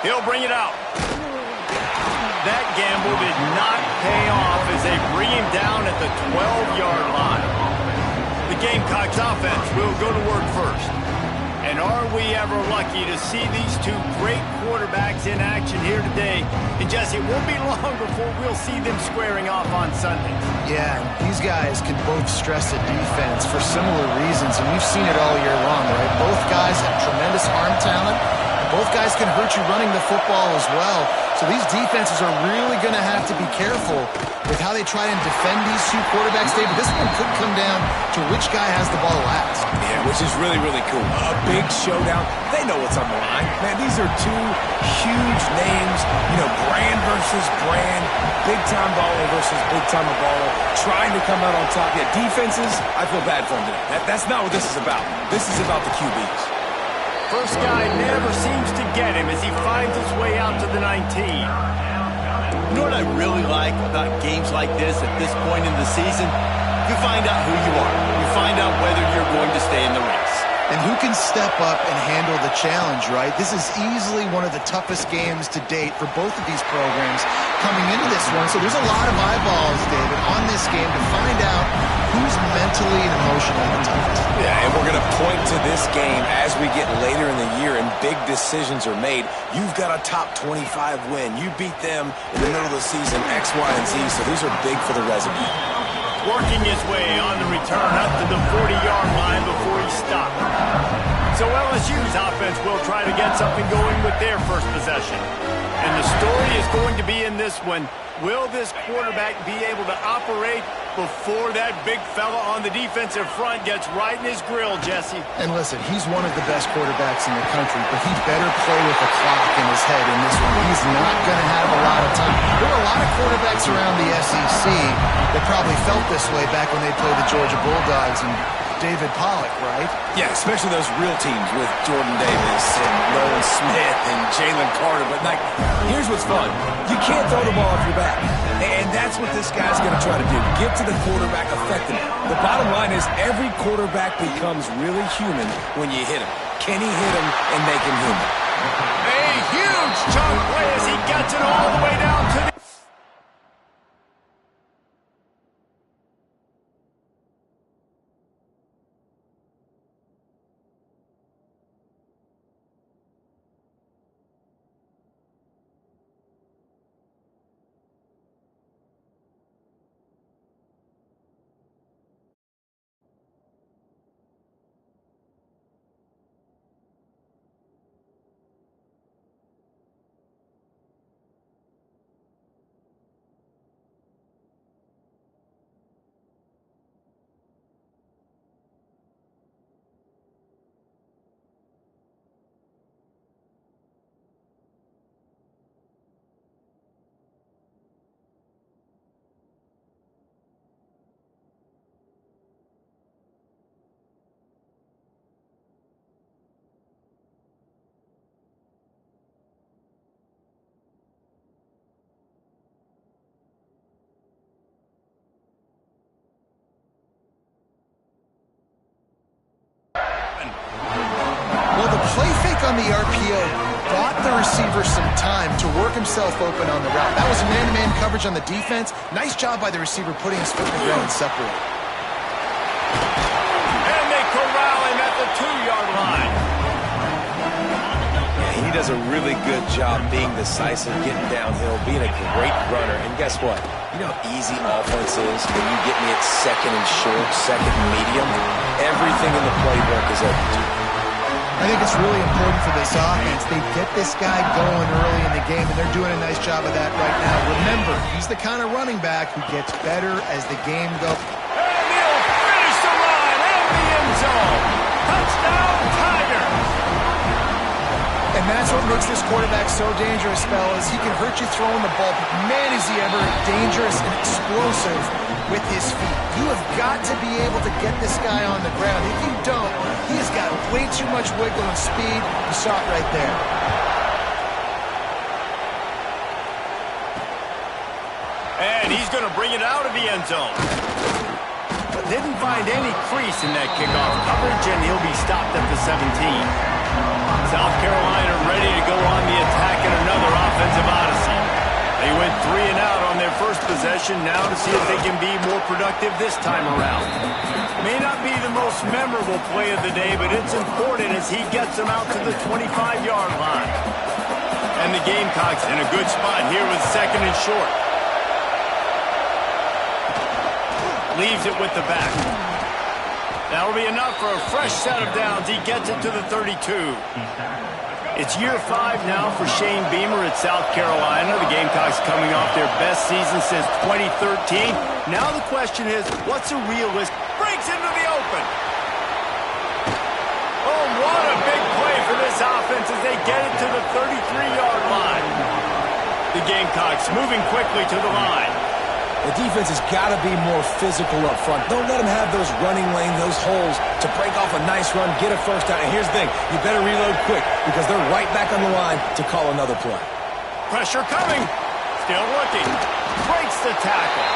He'll bring it out. That gamble did not pay off as they bring him down at the 12-yard line. The Gamecocks offense will go to work first. And are we ever lucky to see these two great quarterbacks in action here today? And Jesse, it won't be long before we'll see them squaring off on Sundays. Yeah, these guys can both stress a defense for similar reasons, and we've seen it all year long, right? Both guys have tremendous arm talent. Both guys can hurt you running the football as well. So these defenses are really going to have to be careful with how they try and defend these two quarterbacks, David. This one could come down to which guy has the ball last. Yeah, which is really, really cool. A big showdown. They know what's on the line. Man, these are two huge names. You know, brand versus brand. Big-time baller versus big-time baller. Trying to come out on top. Yeah, defenses, I feel bad for them today. That's not what this is about. This is about the QBs. First guy never seems to get him as he finds his way out to the 19. You know what I really like about games like this at this point in the season? You find out who you are. You find out whether you're going to stay in the race. And who can step up and handle the challenge, right? This is easily one of the toughest games to date for both of these programs coming into this one. So there's a lot of eyeballs, David, on this game to find out who's mentally and emotionally the toughest. Yeah, and we're going to point to this game as we get later in the year and big decisions are made. You've got a top 25 win. You beat them in the middle of the season, X, Y, and Z. So these are big for the resume. Working his way on the return up to the 40-yard line before he stopped. So LSU's offense will try to get something going with their first possession. And the story is going to be in this one. Will this quarterback be able to operate before that big fella on the defensive front gets right in his grill, Jesse? And listen, he's one of the best quarterbacks in the country, but he better play with the clock in his head in this one. He's not going to have a lot of time. There were a lot of quarterbacks around the SEC that probably felt this way back when they played the Georgia Bulldogs and David Pollock, right? Yeah, especially those real teams with Jordan Davis and Nolan Smith and Jalen Carter. But, like, here's what's fun. You can't throw the ball off your back. And that's what this guy's going to try to do. Get to the quarterback effectively. The bottom line is every quarterback becomes really human when you hit him. Can he hit him and make him human? A huge chunk play as he gets it all the way down to the... Well, the play fake on the RPO bought the receiver some time to work himself open on the route. That was man-to-man coverage on the defense. Nice job by the receiver putting his foot in the ground and separating. And they corral him at the 2-yard line. Yeah, he does a really good job being decisive, getting downhill, being a great runner. And guess what? You know how easy offense is when you get me at second and short, second and medium? Everything in the playbook is open to you. I think it's really important for this offense. They get this guy going early in the game, and they're doing a nice job of that right now. Remember, he's the kind of running back who gets better as the game goes. And he'll finish the line and the end zone. Touchdown, Tigers! And that's what makes this quarterback so dangerous, fellas. He can hurt you throwing the ball, but man, is he ever dangerous and explosive with his feet. You have got to be able to get this guy on the ground. If you don't, he has got way too much wiggle and speed. You saw it right there. And he's going to bring it out of the end zone. But didn't find any crease in that kickoff coverage, and he'll be stopped at the 17. South Carolina ready to go on the attack in possession now to see if they can be more productive this time around. May not be the most memorable play of the day, but it's important as he gets them out to the 25-yard line. And the Gamecocks in a good spot here with second and short. Leaves it with the back. That'll be enough for a fresh set of downs. He gets it to the 32. It's year 5 now for Shane Beamer at South Carolina. The Gamecocks coming off their best season since 2013. Now the question is, what's a realistic? Breaks into the open. Oh, what a big play for this offense as they get it to the 33-yard line. The Gamecocks moving quickly to the line. The defense has got to be more physical up front. Don't let them have those running lanes, those holes to break off a nice run, get a first down. And here's the thing, you better reload quick because they're right back on the line to call another play. Pressure coming. Still looking. Breaks the tackle.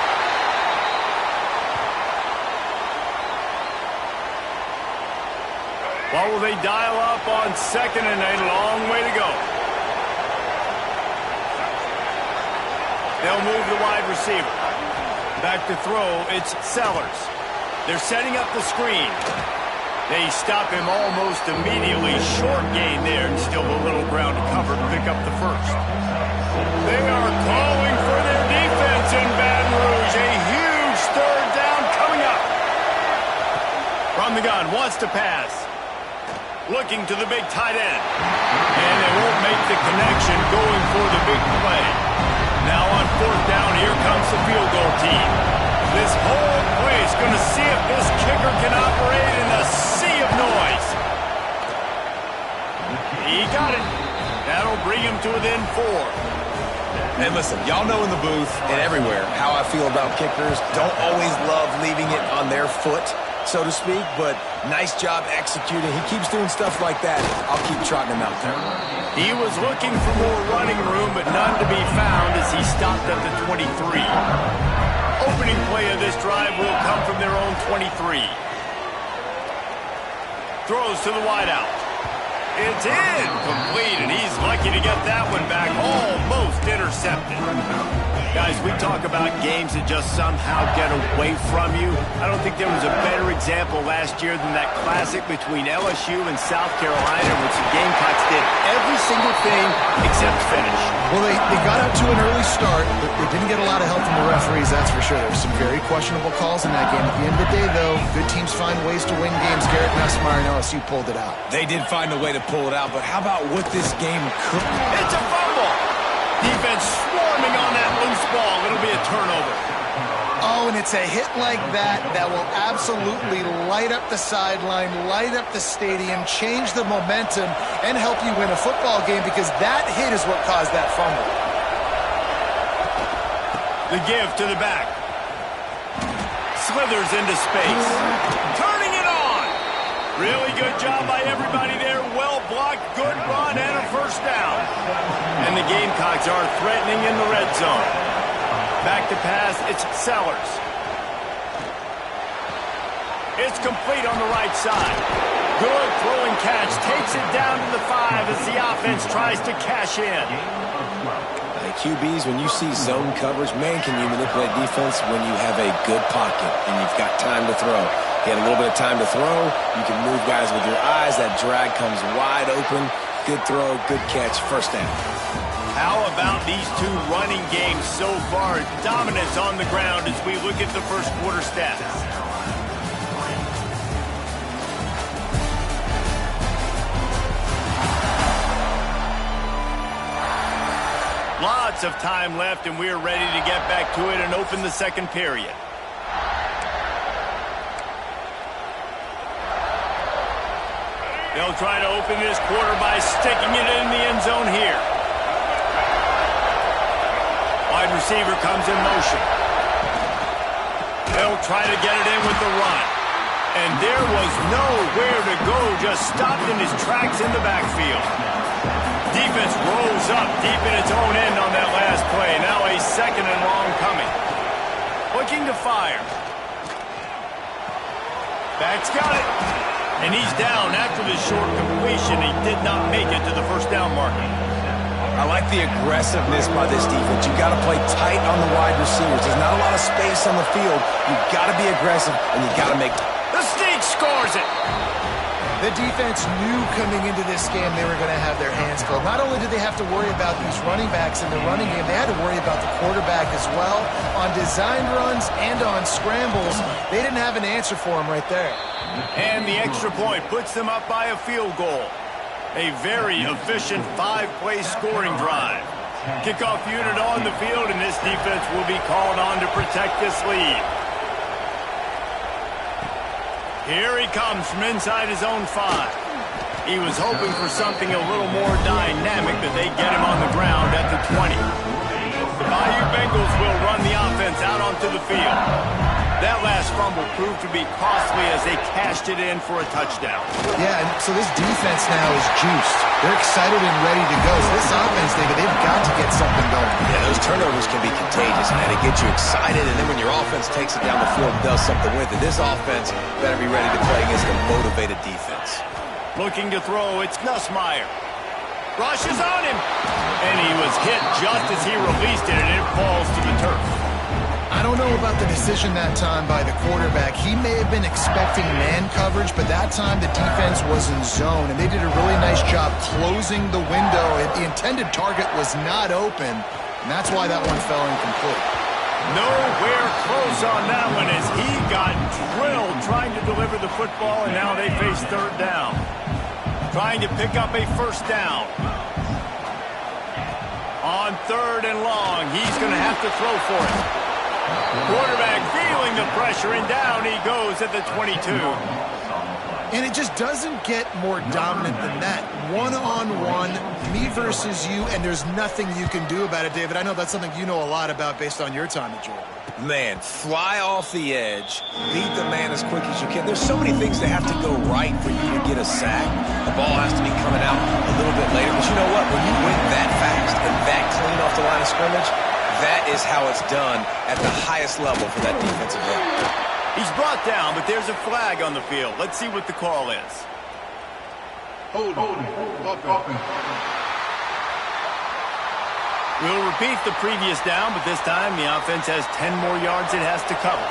What will they dial up on second and a long way to go? They'll move the wide receiver. Back to throw, it's Sellers. They're setting up the screen. They stop him almost immediately. Short gain there, and still a little ground to cover to pick up the first. They are calling for their defense in Baton Rouge. A huge third down coming up. From the gun, wants to pass. Looking to the big tight end. And they won't make the connection going for the big play. Now on fourth down, here comes the field goal team. This whole place going to see if this kicker can operate in a sea of noise. He got it. That'll bring him to within 4. And listen, y'all know in the booth and everywhere how I feel about kickers. Don't always love leaving it on their foot, so to speak, but nice job executing. He keeps doing stuff like that. I'll keep trotting him out there. He was looking for more running room, but none to be found as he stopped at the 23. Opening play of this drive will come from their own 23. Throws to the wideout. It's incomplete, and he's lucky to get that one back. Almost intercepted. Guys, we talk about games that just somehow get away from you. I don't think there was a better example last year than that classic between LSU and South Carolina, in which the Gamecocks did every single thing except finish. Well, they got out to an early start, but they didn't get a lot of help from the referees, that's for sure. There were some very questionable calls in that game. At the end of the day, though, good teams find ways to win games. Garrett Nussmeier and LSU pulled it out. They did find a way to pull it out, but how about what this game could... It's a fumble! Defense swarming on that loose ball. It'll be a turnover. Oh, and it's a hit like that that will absolutely light up the sideline, light up the stadium, change the momentum, and help you win a football game because that hit is what caused that fumble. The give to the back. Slithers into space. Turning it on. Really good job by everybody there. Well blocked, good run, and a first down. And the Gamecocks are threatening in the red zone. Back to pass, it's Sellers. It's complete on the right side. Good throwing catch, takes it down to the 5 as the offense tries to cash in. Hey, QBs, when you see zone coverage, man, can you manipulate defense when you have a good pocket and you've got time to throw. You had a little bit of time to throw. You can move guys with your eyes. That drag comes wide open. Good throw, good catch, first down. How about these two running games so far? Dominance on the ground as we look at the first quarter stats. Lots of time left, and we're ready to get back to it and open the second period. They'll try to open this quarter by sticking it in the end zone here. Wide receiver comes in motion. They'll try to get it in with the run. And there was nowhere to go, just stopped in his tracks in the backfield. Defense rolls up deep in its own end on that last play. Now a second and long coming. Looking to fire. Back's got it. And he's down after the short completion. He did not make it to the first down marker. I like the aggressiveness by this defense. You got to play tight on the wide receivers. There's not a lot of space on the field. You got to be aggressive, and you got to make... The Sneak scores it! The defense knew coming into this game they were going to have their hands full. Not only did they have to worry about these running backs in the running game, they had to worry about the quarterback as well. On designed runs and on scrambles, they didn't have an answer for him right there. And the extra point puts them up by a field goal. A very efficient 5-play scoring drive. Kickoff unit on the field, and this defense will be called on to protect this lead. Here he comes from inside his own 5. He was hoping for something a little more dynamic, but they get him on the ground at the 20. The Bayou Bengals will run the offense out onto the field. That last fumble proved to be costly as they cashed it in for a touchdown. Yeah, and so this defense now is juiced. They're excited and ready to go. So this offense, David, they've got to get something going. Yeah, those turnovers can be contagious, man. It gets you excited, and then when your offense takes it down the field and does something with it, this offense better be ready to play against a motivated defense. Looking to throw, it's Nussmeier. Rush is on him. And he was hit just as he released it, and it falls to the turf. I don't know about the decision that time by the quarterback. He may have been expecting man coverage, but that time the defense was in zone, and they did a really nice job closing the window. The intended target was not open, and that's why that one fell incomplete. Nowhere close on that one as he got drilled trying to deliver the football, and now they face third down. Trying to pick up a first down. On third and long, he's going to have to throw for it. Quarterback feeling the pressure, and down he goes at the 22. And it just doesn't get more dominant than that. One-on-one, me versus you, and there's nothing you can do about it, David. I know that's something you know a lot about based on your time at Georgia. Man, fly off the edge, beat the man as quick as you can. There's so many things that have to go right for you to get a sack. The ball has to be coming out a little bit later. But you know what? When you win that fast and that clean off the line of scrimmage, that is how it's done at the highest level for that defensive line. He's brought down, but there's a flag on the field. Let's see what the call is. Hold on. We'll repeat the previous down, but this time the offense has 10 more yards it has to cover.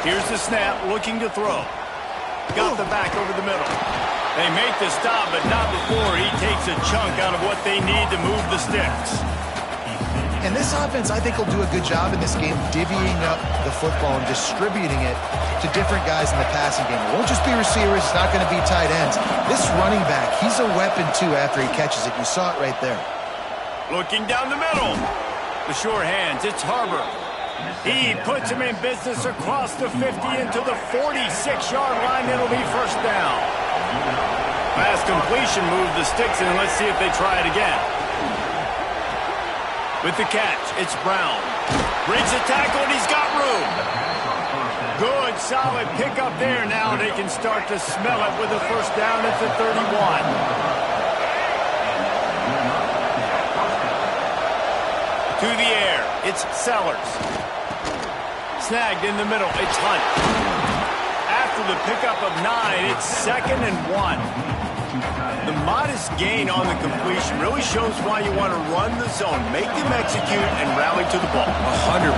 Here's the snap, looking to throw. Got the back over the middle. They make the stop, but not before he takes a chunk out of what they need to move the sticks. And this offense, I think, will do a good job in this game divvying up the football and distributing it to different guys in the passing game. It won't just be receivers. It's not going to be tight ends. This running back, he's a weapon, too, after he catches it. You saw it right there. Looking down the middle. The sure hands, it's Harbor. He puts him in business across the 50 into the 46-yard line. It'll be first down. Fast completion moved the sticks, and let's see if they try it again. With the catch, it's Brown. Breaks the tackle, and he's got room. Good, solid pickup there. Now they can start to smell it with a first down at the 31. To the air, it's Sellers. Snagged in the middle, it's Hunt. After the pickup of 9, it's 2nd and 1. The modest gain on the completion really shows why you want to run the zone, make them execute, and rally to the ball. 100%.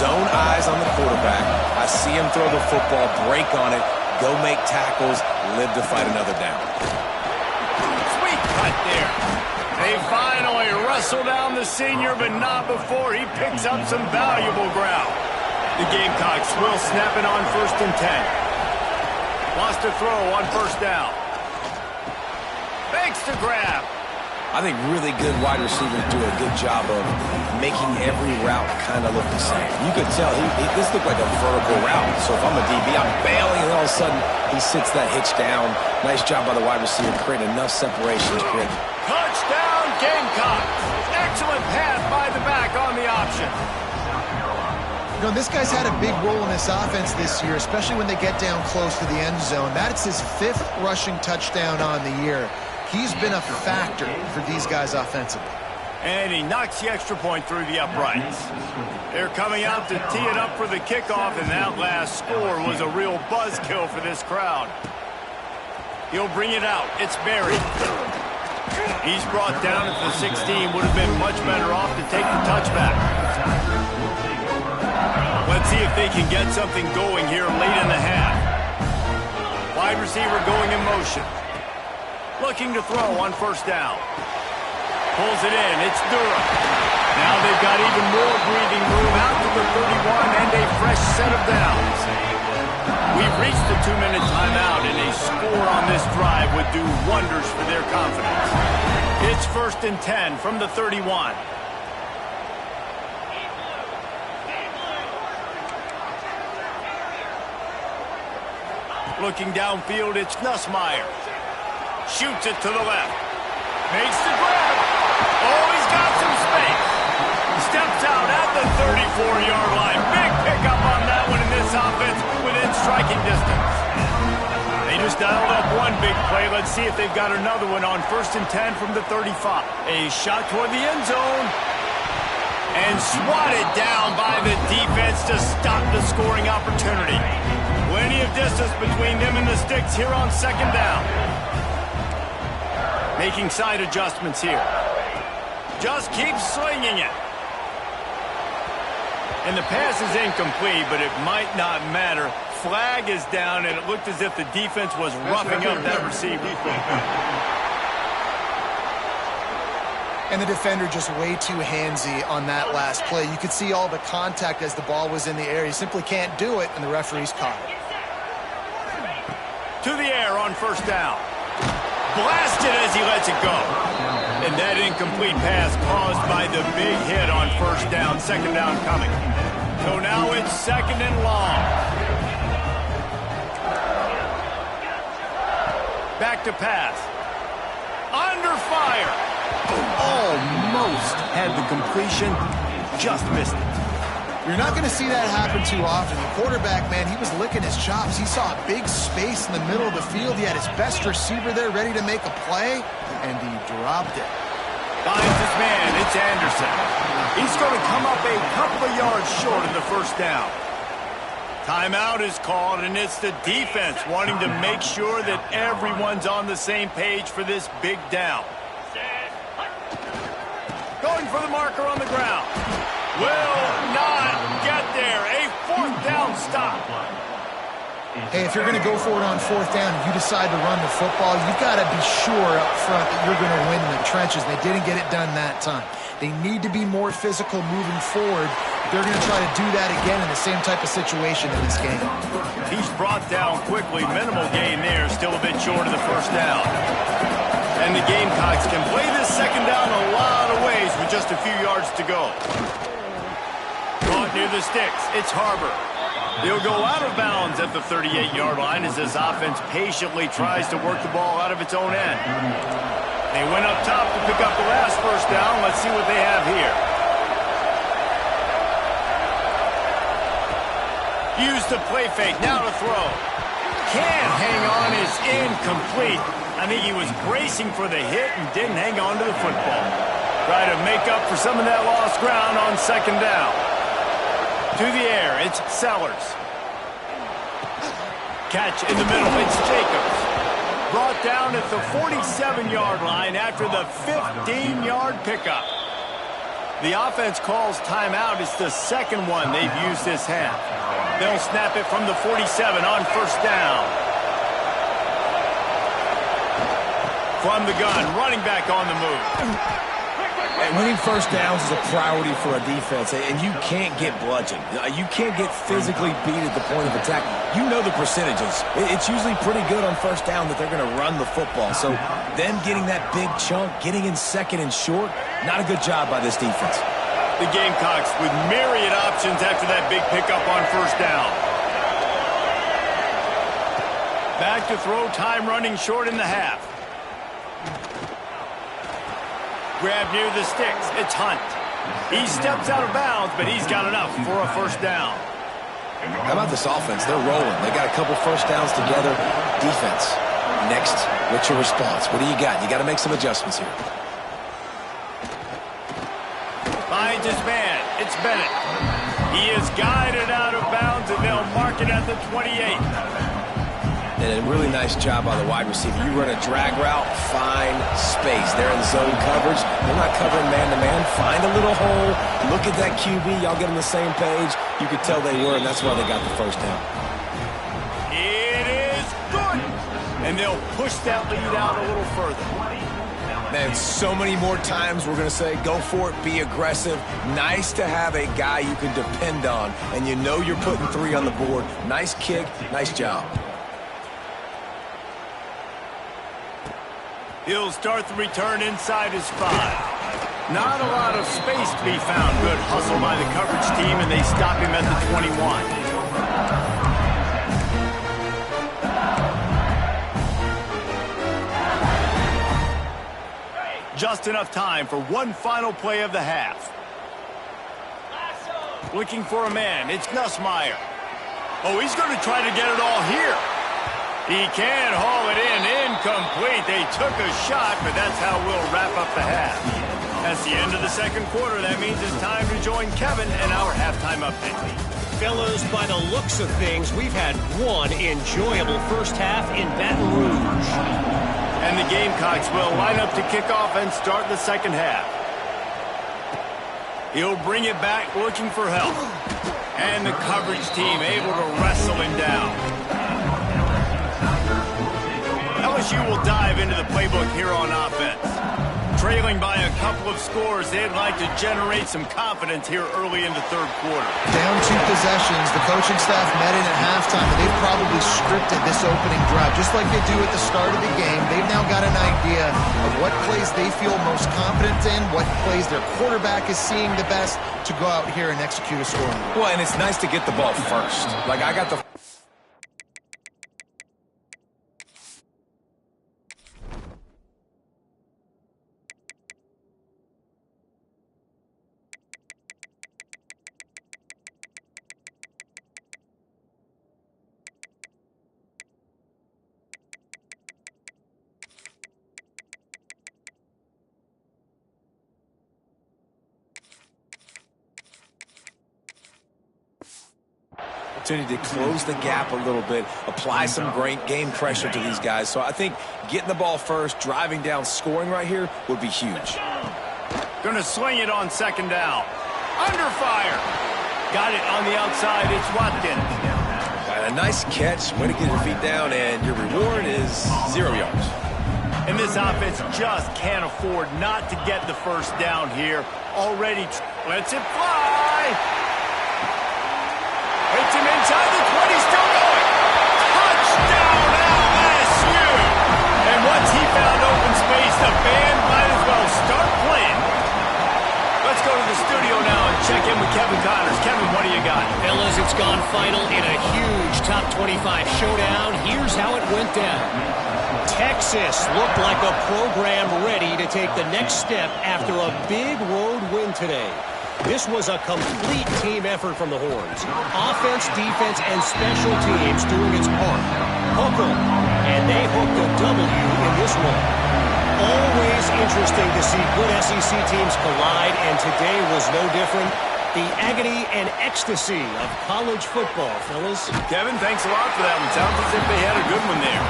Zone eyes on the quarterback. I see him throw the football, break on it, go make tackles, live to fight another down. Sweet cut there. They finally wrestle down the senior, but not before he picks up some valuable ground. The Gamecocks will snap it on 1st and 10. Wants to throw on first down. Fakes the grab. I think really good wide receivers do a good job of making every route kind of look the same. You could tell this looked like a vertical route. So if I'm a DB, I'm bailing, and all of a sudden he sits that hitch down. Nice job by the wide receiver, creating enough separation to create. Touchdown, Gamecocks. Excellent pass by the back on the option. You know, this guy's had a big role in this offense this year, especially when they get down close to the end zone. That's his 5th rushing touchdown on the year. He's been a factor for these guys offensively. And he knocks the extra point through the uprights. They're coming out to tee it up for the kickoff, and that last score was a real buzzkill for this crowd. He'll bring it out. It's Barry. He's brought down at the 16. Would have been much better off to take the touchback. Let's see if they can get something going here late in the half. Wide receiver going in motion. Looking to throw on first down. Pulls it in. It's Durham. Now they've got even more breathing room out to the 31 and a fresh set of downs. We've reached the 2-minute timeout, and a score on this drive would do wonders for their confidence. It's 1st and 10 from the 31. Looking downfield, it's Nussmeier. Shoots it to the left. Makes the grab. Oh, he's got some space. Steps out at the 34-yard line. Big pickup on that one in this offense within striking distance. They just dialed up one big play. Let's see if they've got another one on 1st and 10 from the 35. A shot toward the end zone. And swatted down by the defense to stop the scoring opportunity. Plenty of distance between them and the sticks here on 2nd down. Making side adjustments here. Just keeps slinging it. And the pass is incomplete, but it might not matter. Flag is down, and it looked as if the defense was roughing up that receiver. And the defender just way too handsy on that last play. You could see all the contact as the ball was in the air. He simply can't do it, and the referee's caught it. To the air on 1st down. Blasted as he lets it go. And that incomplete pass caused by the big hit on 1st down. 2nd down coming. So now it's 2nd and long. Back to pass. Under fire. Almost had the completion. Just missed it. You're not going to see that happen too often. The quarterback, man, he was licking his chops. He saw a big space in the middle of the field. He had his best receiver there ready to make a play, and he dropped it. Finds his man. It's Anderson. He's going to come up a couple of yards short of the 1st down. Timeout is called, and it's the defense wanting to make sure that everyone's on the same page for this big down. Going for the marker on the ground. Will not get there. A 4th down stop. Hey, if you're going to go for it on 4th down and you decide to run the football, you've got to be sure up front that you're going to win in the trenches. They didn't get it done that time. They need to be more physical moving forward. They're going to try to do that again in the same type of situation in this game. He's brought down quickly. Minimal gain there. Still a bit short of the 1st down. And the Gamecocks can play this 2nd down a lot of ways with just a few yards to go. Caught near the sticks. It's Harbor. He'll go out of bounds at the 38-yard line as this offense patiently tries to work the ball out of its own end. They went up top to pick up the last 1st down. Let's see what they have here. Use the play fake. Now to throw. Can't hang on. Is incomplete. I think he was bracing for the hit and didn't hang on to the football. Try to make up for some of that lost ground on 2nd down. To the air, it's Sellers. Catch in the middle, it's Jacobs. Brought down at the 47-yard line after the 15-yard pickup. The offense calls timeout. It's the 2nd one they've used this half. They'll snap it from the 47 on 1st down. From the gun, running back on the move. And winning 1st downs is a priority for a defense, and you can't get bludgeoned. You can't get physically beat at the point of attack. You know the percentages. It's usually pretty good on 1st down that they're going to run the football. So them getting that big chunk, getting in 2nd and short, not a good job by this defense. The Gamecocks with myriad options after that big pickup on 1st down. Back to throw, time running short in the half. Grab near the sticks. It's Hunt. He steps out of bounds, but he's got enough for a 1st down. How about this offense? They're rolling. They got a couple 1st downs together. Defense. Next, what's your response? What do you got? You got to make some adjustments here. finds his man. It's Bennett. He is guided out of bounds, and they'll mark it at the 28. And a really nice job by the wide receiver. You run a drag route, find space. They're in zone coverage. They're not covering man-to-man. Find a little hole. Look at that QB. Y'all get on the same page. You could tell they were, and that's why they got the first down. It is good. And they'll push that lead out a little further. Man, so many more times we're going to say, go for it, be aggressive. Nice to have a guy you can depend on, and you know you're putting 3 on the board. Nice kick, nice job. He'll start the return inside his 5. Not a lot of space to be found. Good hustle by the coverage team, and they stop him at the 21. Just enough time for one final play of the half. Looking for a man. It's Nussmeier. Oh, he's going to try to get it all here. He can haul it in. Incomplete. They took a shot, but that's how we'll wrap up the half. That's the end of the second quarter. That means it's time to join Kevin and our halftime update. Fellas, by the looks of things, we've had one enjoyable first half in Baton Rouge. And the Gamecocks will line up to kick off and start the second half. He'll bring it back looking for help. And the coverage team able to wrestle him down. LSU will dive into the playbook here on offense. Trailing by a couple of scores, they'd like to generate some confidence here early in the third quarter. Down 2 possessions, the coaching staff met in at halftime, and they've probably scripted this opening drive. Just like they do at the start of the game, they've now got an idea of what plays they feel most confident in, what plays their quarterback is seeing the best to go out here and execute a scoring. Well, and it's nice to get the ball first. Like, I got the... opportunity to close the gap a little bit, apply some great game pressure to these guys. So I think getting the ball first, driving down, scoring right here would be huge. Gonna swing it on second down. Under fire. Got it on the outside. It's Watkins. A nice catch. Way to get your feet down, and your reward is 0 yards. And this offense just can't afford not to get the first down here. Already lets it fly. Hits him inside the 20, still going. Touchdown LSU! And once he found open space, the band might as well start playing. Let's go to the studio now and check in with Kevin Connors. Kevin, what do you got? Fellas, it's gone final in a huge top 25 showdown. Here's how it went down. Texas looked like a program ready to take the next step after a big road win today. This was a complete team effort from the Horns. Offense, defense, and special teams doing its part. Hook 'em, and they hooked a W in this one. Always interesting to see good SEC teams collide, and today was no different. The agony and ecstasy of college football, fellas. Kevin, thanks a lot for that one. Sounds as if they had a good one there.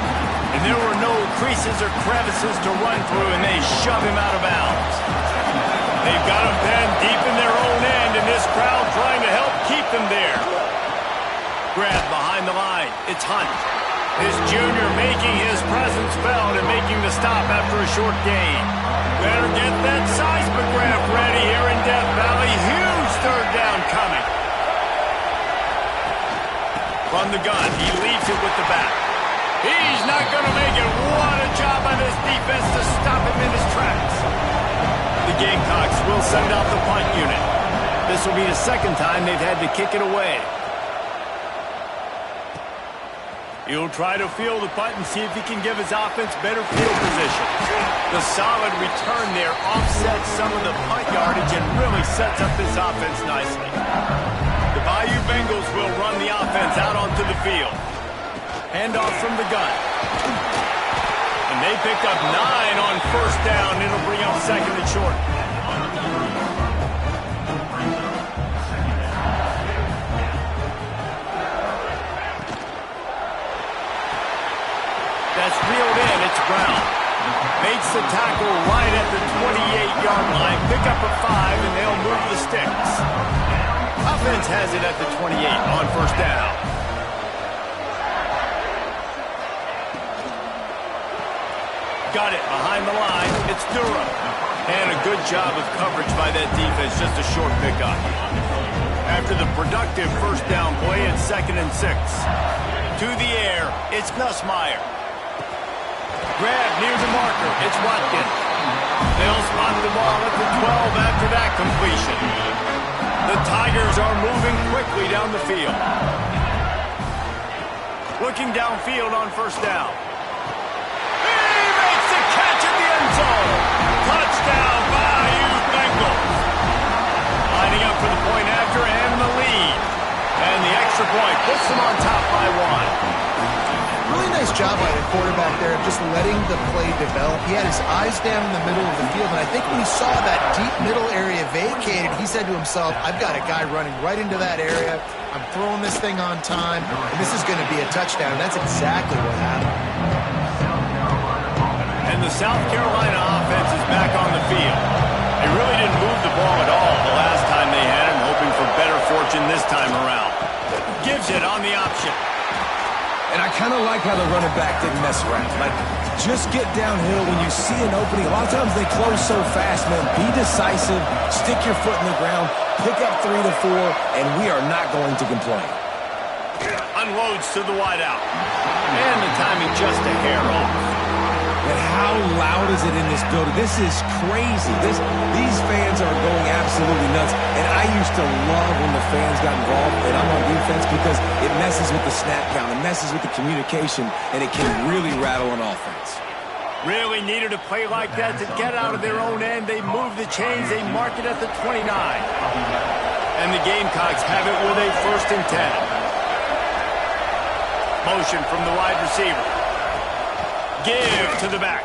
And there were no creases or crevices to run through, and they shove him out of bounds. They've got him pinned deep in their own end, and this crowd trying to help keep them there. Grab behind the line. It's Hunt. This junior making his presence felt and making the stop after a short gain. Better get that seismograph ready here in Death Valley. Huge third down coming. From the gun, he leaves it with the back. He's not going to make it. What a job by this defense to stop him in his tracks. The Gamecocks will send out the punt unit. This will be the second time they've had to kick it away. He'll try to field the punt and see if he can give his offense better field position. The solid return there offsets some of the punt yardage and really sets up this offense nicely. The Bayou Bengals will run the offense out onto the field. Handoff from the gun. And they pick up 9 on first down. It'll bring up second and short. pass reeled in. It's Brown. Makes the tackle right at the 28-yard line. Pick up a 5, and they'll move the sticks. Offense has it at the 28 on first down. Got it behind the line. It's Durham. And a good job of coverage by that defense. Just a short pickup. After the productive first down play, it's 2nd and 6. To the air, it's Nussmeier. Grab near the marker, it's Watkins. They'll spot the ball at the 12 after that completion. The Tigers are moving quickly down the field. Looking downfield on first down. He makes the catch in the end zone. Touchdown, Bayou Bengals. Lining up for the point after and the lead. And the extra point puts them on top by 1. Really nice job by the quarterback there of just letting the play develop. He had his eyes down in the middle of the field, and I think when he saw that deep middle area vacated, he said to himself, I've got a guy running right into that area. I'm throwing this thing on time, and this is going to be a touchdown. And that's exactly what happened. And the South Carolina offense is back on the field. They really didn't move the ball at all the last time they had him, hoping for better fortune this time around. Gives it on the option. And I kind of like how the running back didn't mess around. Like, just get downhill when you see an opening. A lot of times they close so fast, man. Be decisive, stick your foot in the ground, pick up 3 to 4, and we are not going to complain. Unloads to the wideout. And the timing just a hair off. And how loud is it in this building? This is crazy. These fans are going absolutely nuts. And I used to love when the fans got involved, and I'm on defense, because it messes with the snap count, it messes with the communication, and it can really rattle an offense. Really needed a play like that to get out of their own end. They move the chains. They mark it at the 29. And the Gamecocks have it with a 1st and 10. Motion from the wide receiver. Give to the back.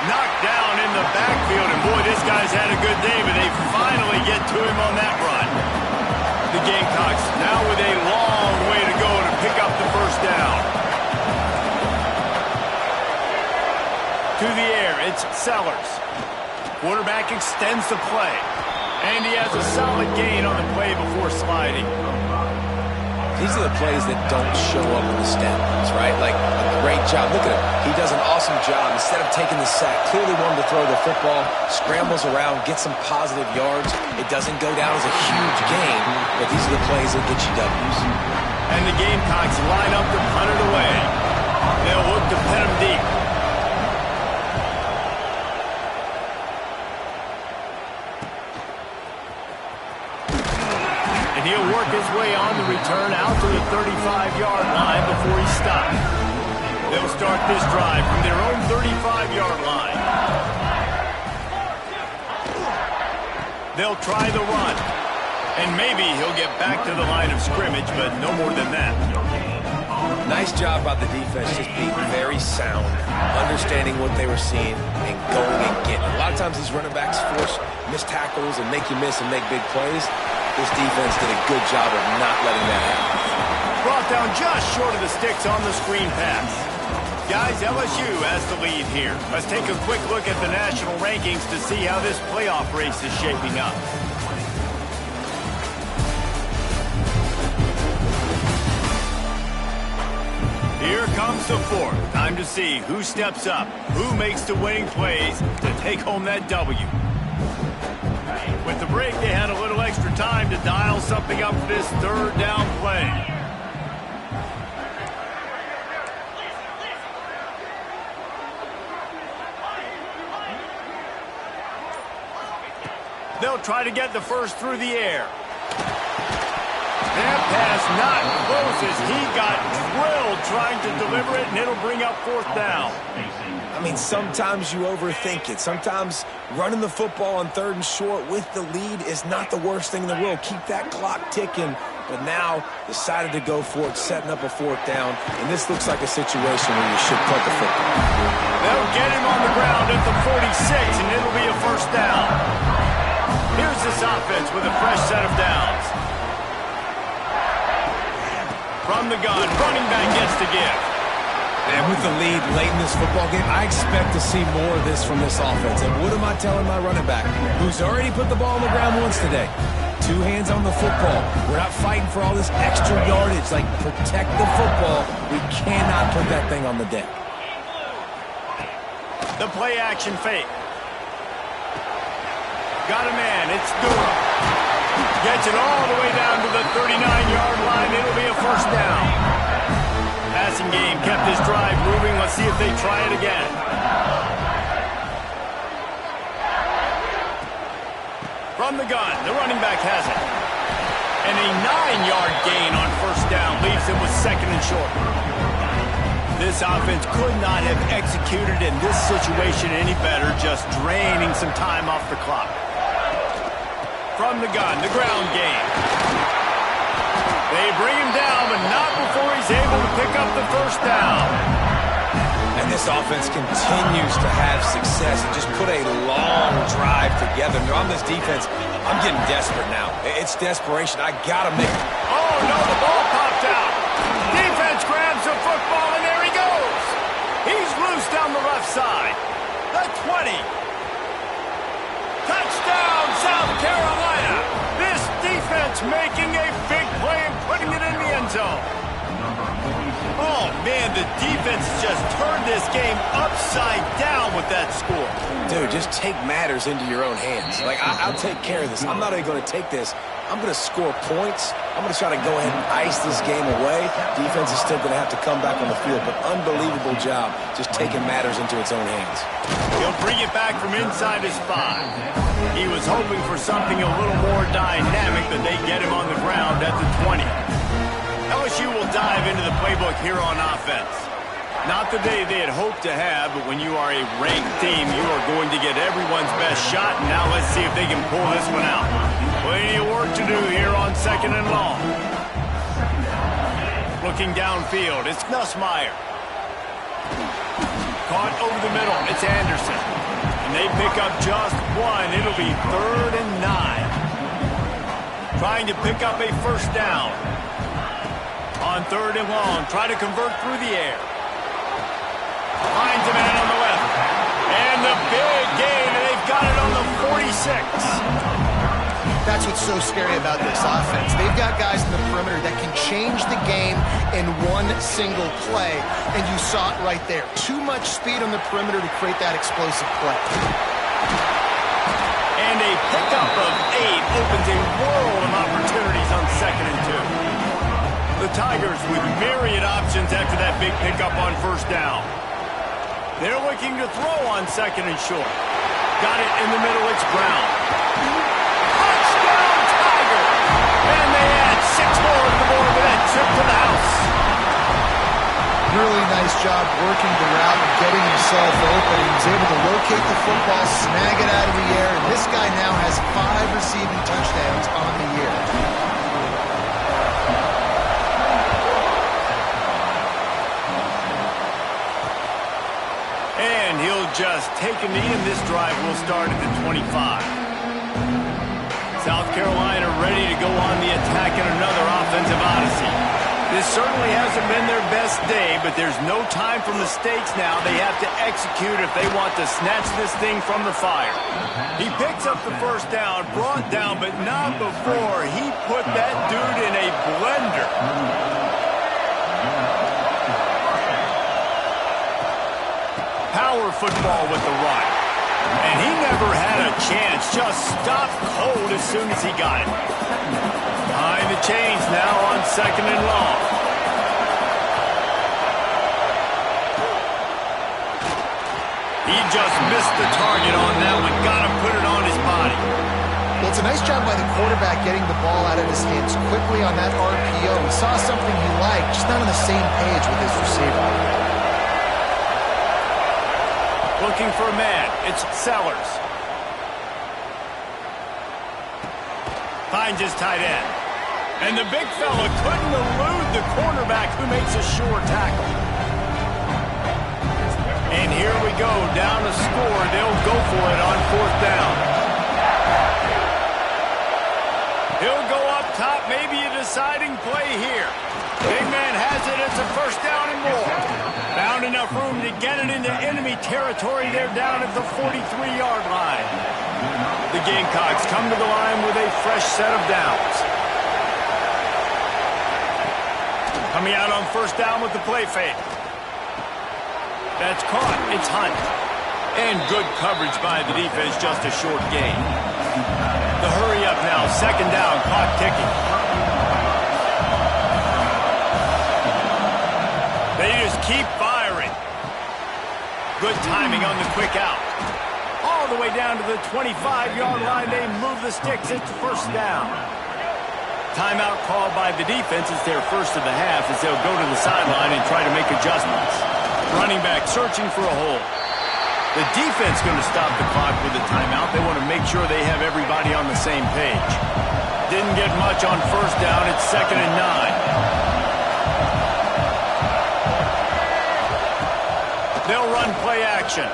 Knocked down in the backfield, and boy, this guy's had a good day, but they finally get to him on that run. The Gamecocks now with a long way to go to pick up the first down. To the air, it's Sellers. Quarterback extends the play, and he has a solid gain on the play before sliding. These are the plays that don't show up in the stat lines, right? Like, a great job. Look at him. He does an awesome job. Instead of taking the sack, clearly wanted to throw the football, scrambles around, gets some positive yards. It doesn't go down as a huge gain, but these are the plays that get you W's. And the Gamecocks line up to punt it away. They'll look to pin him deep. And he'll work his way on the return out to the 35-yard line before he stops. They'll start this drive from their own 35-yard line. They'll try the run. And maybe he'll get back to the line of scrimmage, but no more than that. Nice job by the defense, just being very sound, understanding what they were seeing, and going and getting it. A lot of times these running backs force missed tackles and make you miss and make big plays. This defense did a good job of not letting that happen. Brought down just short of the sticks on the screen pass. Guys, LSU has the lead here. Let's take a quick look at the national rankings to see how this playoff race is shaping up. Here comes the fourth. Time to see who steps up, who makes the winning plays to take home that W. With the break, they had a little extra time to dial something up for this third down play. They'll try to get the first through the air. That pass not close as he got drilled trying to deliver it, and it'll bring up 4th down. I mean, sometimes you overthink it. Sometimes running the football on 3rd and short with the lead is not the worst thing in the world. Keep that clock ticking. But now decided to go for it, setting up a 4th down. And this looks like a situation where you should punt the football. They'll get him on the ground at the 46, and it'll be a 1st down. Here's this offense with a fresh set of downs. From the gun, running back gets the give. And with the lead late in this football game, I expect to see more of this from this offense. And what am I telling my running back, who's already put the ball on the ground once today? 2 hands on the football. We're not fighting for all this extra yardage. Like, protect the football. We cannot put that thing on the deck. The play action fake. Got a man. It's Durham. Gets it all the way down to the 39-yard line. It'll be a first down. Passing game kept this drive moving. Let's see if they try it again. From the gun, the running back has it. And a 9-yard gain on first down leaves him with second and short. This offense could not have executed in this situation any better, just draining some time off the clock. From the gun, the ground game. They bring him down, but not before he's able to pick up the first down. And this offense continues to have success and just put a long drive together. On this defense, I'm getting desperate now. It's desperation. I got to make it. Oh, no, the ball popped out. Defense grabs the football, and there he goes. He's loose down the left side. The 20. Touchdown, South Carolina. This defense making a big play and putting it in the end zone. Oh, man, the defense just turned this game upside down with that score. Dude, just take matters into your own hands. Like, I'll take care of this. I'm not even going to take this. I'm going to score points. I'm going to try to go ahead and ice this game away. Defense is still going to have to come back on the field, but unbelievable job just taking matters into its own hands. He'll bring it back from inside his 5. He was hoping for something a little more dynamic, but they get him on the ground at the 20. LSU will dive into the playbook here on offense. Not the day they had hoped to have, but when you are a ranked team, you are going to get everyone's best shot. And now let's see if they can pull this one out. Plenty of work to do here on second and long. Looking downfield, it's Nussmeier. Caught over the middle, it's Anderson. And they pick up just one. It'll be 3rd and 9. Trying to pick up a first down. On 3rd and long, try to convert through the air. Finds a man on the left. And the big gain, and they've got it on the 46. That's what's so scary about this offense. They've got guys in the perimeter that can change the game in one single play, and you saw it right there. Too much speed on the perimeter to create that explosive play. And a pickup of 8 opens a world of opportunities on 2nd and 2. The Tigers with myriad options after that big pickup on first down. They're looking to throw on 2nd and short. Got it in the middle, it's Brown. Touchdown, Tiger! And they add 6 more to the board with that trip to the house. Really nice job working the route and getting himself open. He was able to locate the football, snag it out of the air, and this guy now has 5 receiving touchdowns on the year. And he'll just take a knee, and this drive will start at the 25. South Carolina ready to go on the attack in another offensive odyssey. This certainly hasn't been their best day, but there's no time for mistakes now. They have to execute if they want to snatch this thing from the fire. He picks up the first down, brought down, but not before he put that dude in a blender. Power football with the run. And he never had a chance. Just stopped cold as soon as he got it. Behind the chains now on 2nd and long. He just missed the target on that one. Got to put it on his body. Well, it's a nice job by the quarterback getting the ball out of his hands quickly on that RPO. He saw something he liked, just not on the same page with his receiver. Looking for a man. It's Sellers. Finds his tight end. And the big fella couldn't elude the cornerback who makes a sure tackle. And here we go. Down to score. They'll go for it on 4th down. He'll go up top. Maybe a deciding play here. Big man has it. It's a first down and more. Down and enough room to get it into enemy territory. They're down at the 43-yard line. The Gamecocks come to the line with a fresh set of downs. Coming out on first down with the play fake. That's caught. It's Hunt. And good coverage by the defense, just a short gain. The hurry up now, second down, clock ticking. They just keep firing. Good timing on the quick out. All the way down to the 25-yard line, they move the sticks. It's first down. Timeout called by the defense. It's their first of the half as they'll go to the sideline and try to make adjustments. Running back searching for a hole. The defense going to stop the clock with a timeout. They want to make sure they have everybody on the same page. Didn't get much on first down. It's 2nd and 9. They'll run play action.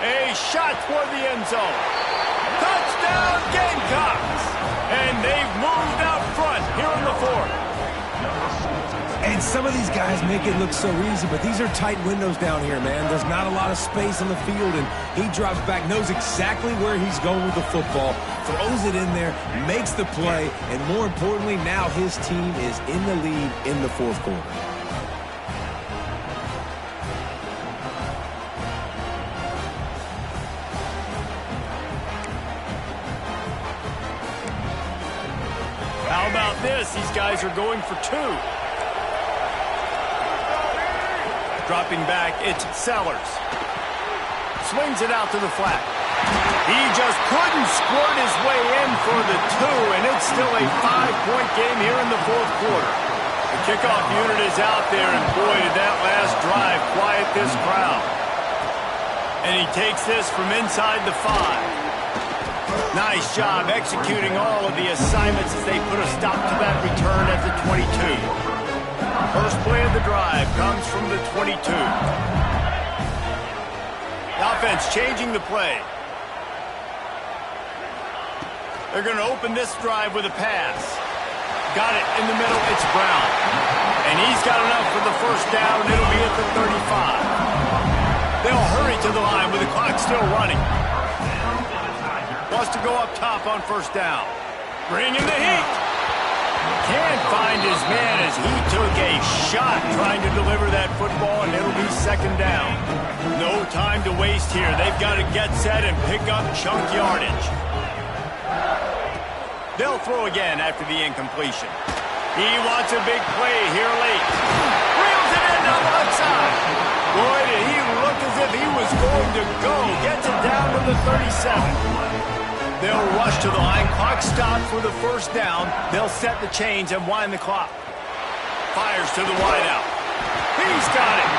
A shot toward the end zone. Touchdown Gamecocks! And they've moved out front here in the fourth. And some of these guys make it look so easy, but these are tight windows down here, man. There's not a lot of space on the field, and he drops back, knows exactly where he's going with the football, throws it in there, makes the play, and more importantly, now his team is in the lead in the fourth quarter. How about this? These guys are going for two. Dropping back, it's Sellers. Swings it out to the flat. He just couldn't squirt his way in for the two, and it's still a 5-point game here in the fourth quarter. The kickoff unit is out there, and boy, did that last drive quiet this crowd. And he takes this from inside the 5. Nice job executing all of the assignments as they put a stop to that return at the 22. First play of the drive comes from the 22. The offense changing the play. They're going to open this drive with a pass. Got it in the middle. It's Brown. And he's got enough for the first down. It'll be at the 35. They'll hurry to the line with the clock still running. Wants to go up top on first down. Bring in the heat. Can't find his man as he took a shot trying to deliver that football, and it'll be second down. No time to waste here. They've got to get set and pick up chunk yardage. They'll throw again after the incompletion. He wants a big play here late. Reels it in on the outside. Boy, did he look as if he was going to go. Gets it down to the 37. They'll rush to the line. Clock stopped for the first down. They'll set the chains and wind the clock. Fires to the wideout. He's got it.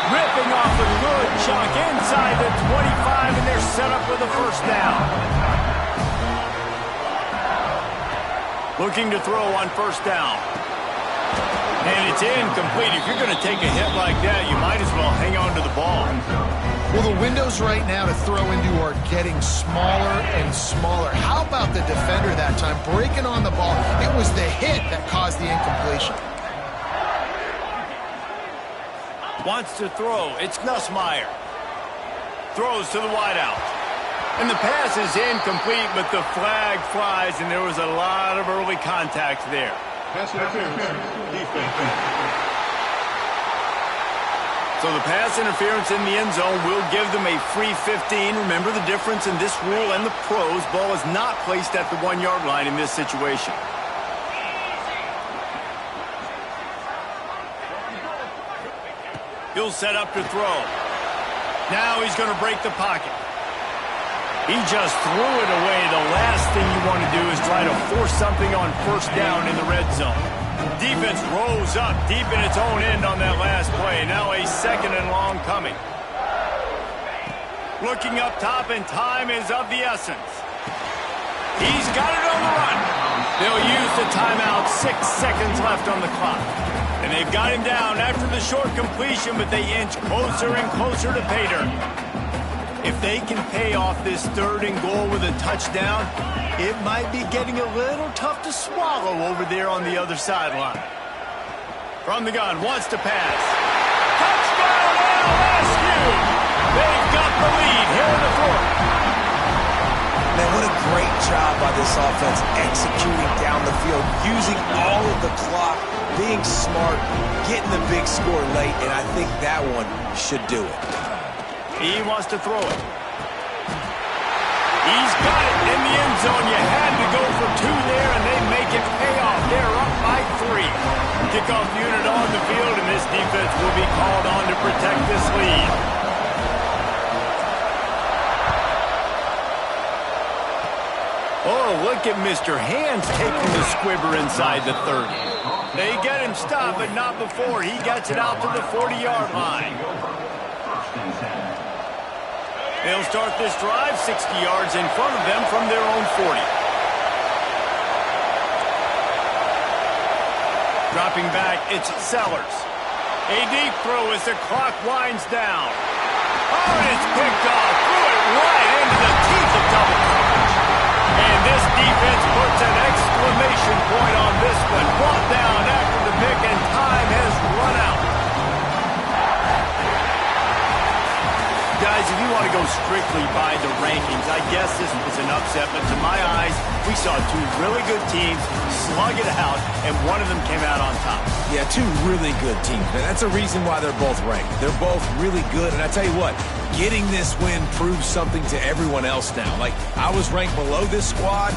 Ripping off a good chunk inside the 25, and they're set up for the first down. Looking to throw on first down. And it's incomplete. If you're going to take a hit like that, you might as well hang on to the ball. Well, the windows right now to throw into are getting smaller and smaller. How about the defender that time breaking on the ball? It was the hit that caused the incompletion. Wants to throw. It's Nussmeier. Throws to the wideout. And the pass is incomplete, but the flag flies, and there was a lot of early contact there. Pass interference. Defense. So the pass interference in the end zone will give them a free 15. Remember the difference in this rule and the pros. Ball is not placed at the 1-yard line in this situation. He'll set up to throw. Now he's going to break the pocket. He just threw it away. The last thing you want to do is try to force something on first down in the red zone. Defense rose up deep in its own end on that last play. Now a second and long coming. Looking up top, and time is of the essence. He's got it on the run. They'll use the timeout. 6 seconds left on the clock. And they've got him down after the short completion, but they inch closer and closer to pay dirt. If they can pay off this third and goal with a touchdown, it might be getting a little tough to swallow over there on the other sideline. From the gun, wants to pass. great job by this offense executing down the field, using all of the clock, being smart, getting the big score late, and I think that one should do it. He wants to throw it. He's got it in the end zone. You had to go for two there, and they make it pay off. They're up by 3. Kickoff unit on the field, and this defense will be called on to protect this lead. Oh, look at Mr. Hands taking the squibber inside the 30. They get him stopped, but not before. He gets it out to the 40-yard line. They'll start this drive 60 yards in front of them from their own 40. Dropping back, it's Sellers. A deep throw as the clock winds down. Oh, and it's picked off. Threw it right into the teeth of double coverage. And this defense puts an exclamation point on this one. Brought down after the pick, and time has run out. Guys, if you want to go strictly by the rankings, I guess this was an upset, but to my eyes, we saw two really good teams slug it out, and one of them came out on top. Yeah, two really good teams. Man, that's a reason why they're both ranked. They're both really good, and I tell you what, getting this win proves something to everyone else now. Like, I was ranked below this squad.